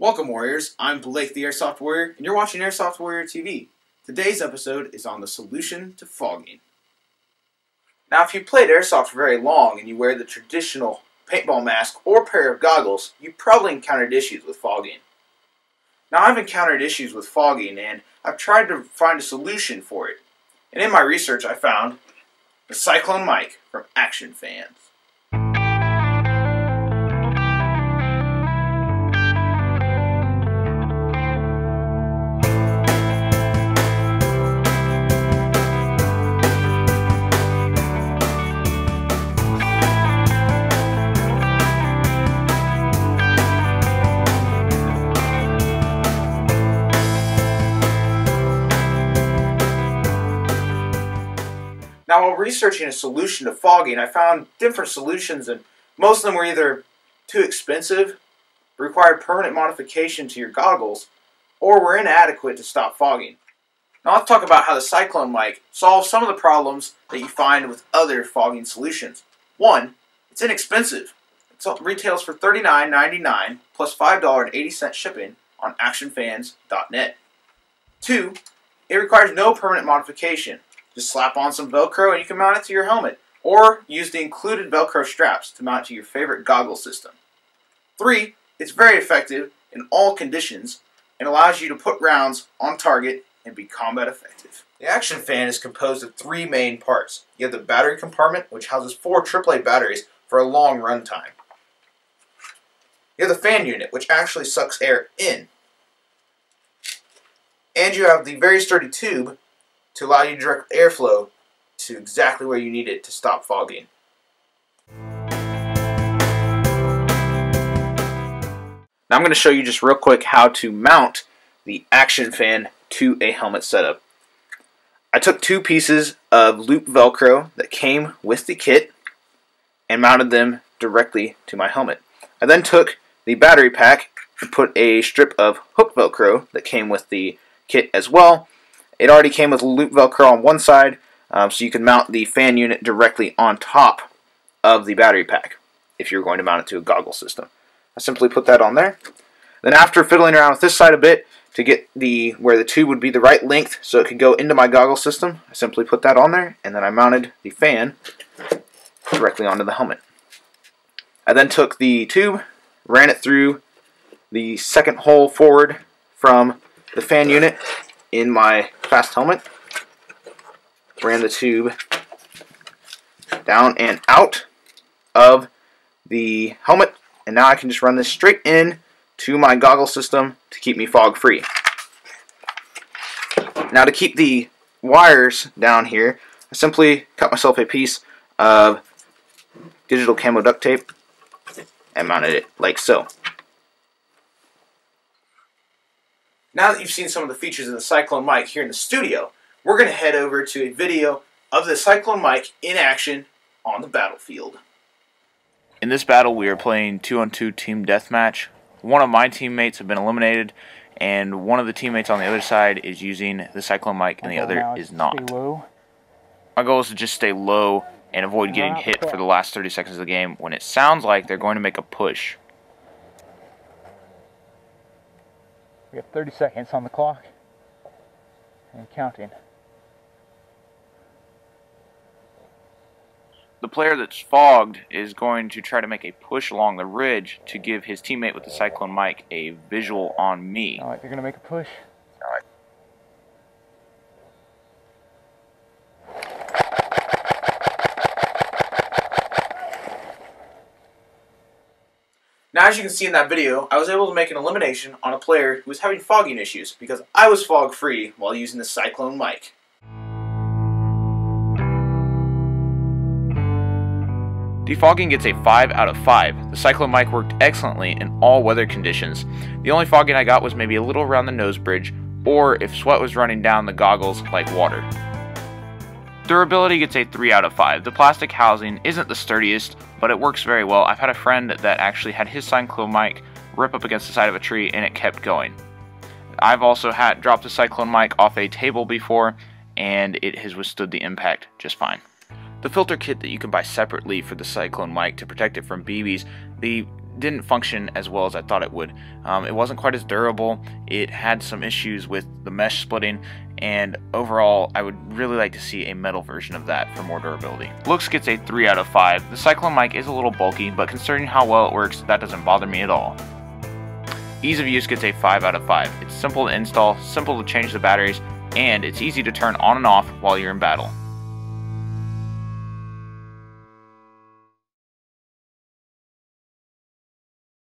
Welcome, Warriors. I'm Blake the Airsoft Warrior, and you're watching Airsoft Warrior TV. Today's episode is on the solution to fogging. Now, if you played Airsoft for very long and you wear the traditional paintball mask or pair of goggles, you probably encountered issues with fogging. Now, I've encountered issues with fogging, and I've tried to find a solution for it. And in my research, I found the Cyclone Mike from Action Fans. Now, while researching a solution to fogging, I found different solutions, and most of them were either too expensive, required permanent modification to your goggles, or were inadequate to stop fogging. Now, let's talk about how the Cyclone Mike solves some of the problems that you find with other fogging solutions. One, it's inexpensive. It retails for $39.99 plus $5.80 shipping on actionfans.net. Two, it requires no permanent modification. Just slap on some Velcro and you can mount it to your helmet, or use the included Velcro straps to mount to your favorite goggle system. 3, it's very effective in all conditions and allows you to put rounds on target and be combat effective. The Action Fan is composed of 3 main parts. You have the battery compartment, which houses 4 AAA batteries for a long run time. You have the fan unit, which actually sucks air in. And you have the very sturdy tube to allow you to direct airflow to exactly where you need it to stop fogging. Now I'm going to show you just real quick how to mount the Action Fan to a helmet setup. I took 2 pieces of loop Velcro that came with the kit and mounted them directly to my helmet. I then took the battery pack and put a strip of hook Velcro that came with the kit as well. It already came with loop Velcro on one side, so you can mount the fan unit directly on top of the battery pack if you're going to mount it to a goggle system. I simply put that on there. Then after fiddling around with this side a bit to get where the tube would be the right length so it could go into my goggle system, I simply put that on there, and then I mounted the fan directly onto the helmet. I then took the tube, ran it through the second hole forward from the fan unit in my fast helmet, ran the tube down and out of the helmet, and now I can just run this straight in to my goggle system to keep me fog free. Now, to keep the wires down here, I simply cut myself a piece of digital camo duct tape and mounted it like so. Now that you've seen some of the features of the Cyclone Mike here in the studio, we're going to head over to a video of the Cyclone Mike in action on the battlefield. In this battle, we are playing 2-on-2 team deathmatch. One of my teammates have been eliminated, and one of the teammates on the other side is using the Cyclone Mike, and the other is not. My goal is to just stay low and avoid getting hit for the last 30 seconds of the game when it sounds like they're going to make a push. We have 30 seconds on the clock and counting. The player that's fogged is going to try to make a push along the ridge to give his teammate with the Cyclone Mike a visual on me. Alright, they're going to make a push. Alright. Now, as you can see in that video, I was able to make an elimination on a player who was having fogging issues because I was fog free while using the Cyclone Mike. Defogging gets a 5 out of 5. The Cyclone Mike worked excellently in all weather conditions. The only fogging I got was maybe a little around the nose bridge, or if sweat was running down the goggles like water. Durability gets a 3 out of 5. The plastic housing isn't the sturdiest, but it works very well. I've had a friend that actually had his Cyclone Mike rip up against the side of a tree and it kept going. I've also dropped a Cyclone Mike off a table before, and it has withstood the impact just fine. The filter kit that you can buy separately for the Cyclone Mike to protect it from BBs, the didn't function as well as I thought it would. It wasn't quite as durable. It had some issues with the mesh splitting, and overall I would really like to see a metal version of that for more durability. Looks gets a 3 out of 5. The Cyclone Mike is a little bulky, but considering how well it works, that doesn't bother me at all. Ease of use gets a 5 out of 5. It's simple to install, simple to change the batteries, and it's easy to turn on and off while you're in battle.